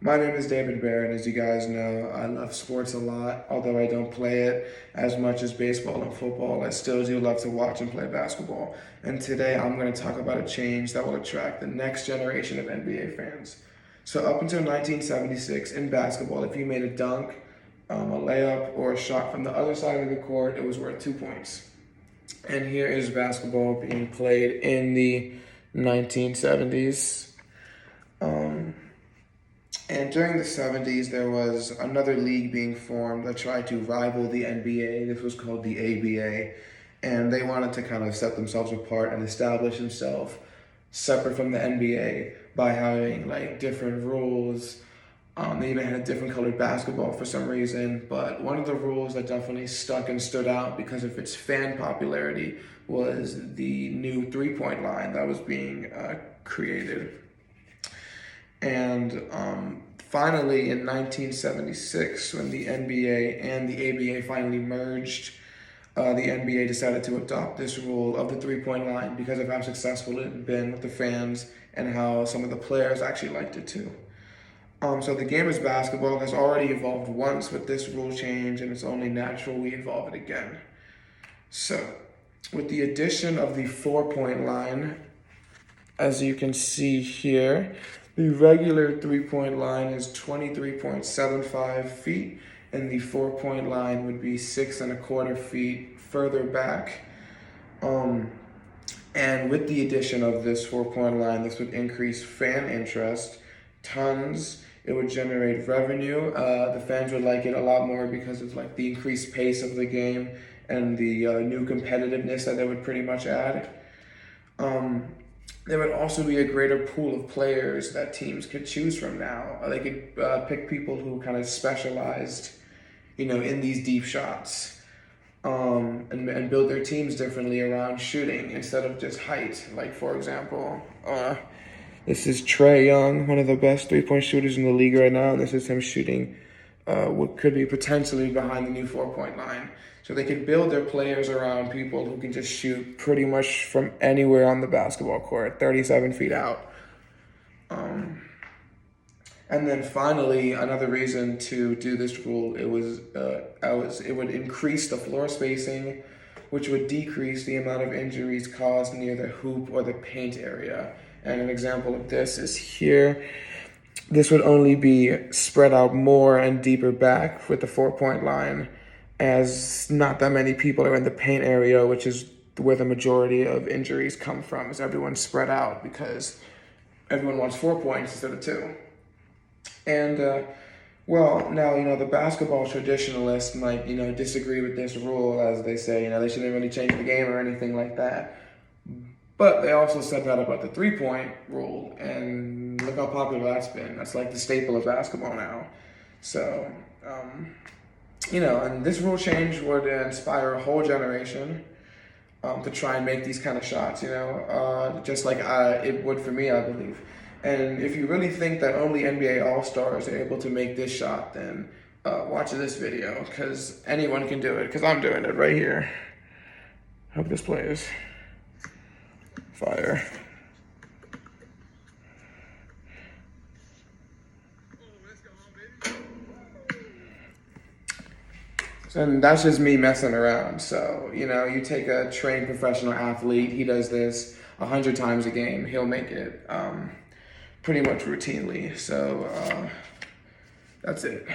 My name is David Bear, and as you guys know, I love sports a lot. Although I don't play it as much as baseball and football, I still do love to watch and play basketball. And today I'm going to talk about a change that will attract the next generation of NBA fans. So up until 1976 in basketball, if you made a dunk, a layup, or a shot from the other side of the court, it was worth 2 points. And here is basketball being played in the 1970s. And during the 70s, there was another league being formed that tried to rival the NBA. This was called the ABA. And they wanted to kind of set themselves apart and establish themselves separate from the NBA by having like different rules. They even had a different colored basketball for some reason. But one of the rules that definitely stuck and stood out because of its fan popularity was the new three-point line that was being created. And finally, in 1976, when the NBA and the ABA finally merged, the NBA decided to adopt this rule of the three-point line because of how successful it had been with the fans and how some of the players actually liked it too. So the game of basketball has already evolved once with this rule change, and it's only natural we evolve it again. So, with the addition of the four-point line, as you can see here, the regular three-point line is 23.75 feet, and the four-point line would be 6.25 feet further back. And with the addition of this four-point line, this would increase fan interest tons. It would generate revenue. The fans would like it a lot more because of like the increased pace of the game and the new competitiveness that they would pretty much add. There would also be a greater pool of players that teams could choose from now. They could pick people who kind of specialized, in these deep shots, and build their teams differently around shooting instead of just height. Like, for example, this is Trae Young, one of the best three-point shooters in the league right now, and this is him shooting what could be potentially behind the new four-point line. So they could build their players around people who can just shoot pretty much from anywhere on the basketball court, 37 feet out. And then finally, another reason to do this rule, it would increase the floor spacing, which would decrease the amount of injuries caused near the hoop or the paint area. And an example of this is here. This would only be spread out more and deeper back with the four-point line, as not that many people are in the paint area, which is where the majority of injuries come from, is everyone's spread out because everyone wants 4 points instead of 2. And, now, the basketball traditionalists might, disagree with this rule, as they say, they shouldn't really change the game or anything like that. But they also said that about the three-point rule, and look how popular that's been. That's like the staple of basketball now. So, and this rule change would inspire a whole generation to try and make these kind of shots, just like it would for me, I believe. And if you really think that only NBA All-Stars are able to make this shot, then watch this video, because anyone can do it, because I'm doing it right here. Hope this plays. Fire. And that's just me messing around. So, you take a trained professional athlete, he does this 100 times a game, he'll make it pretty much routinely. So, that's it.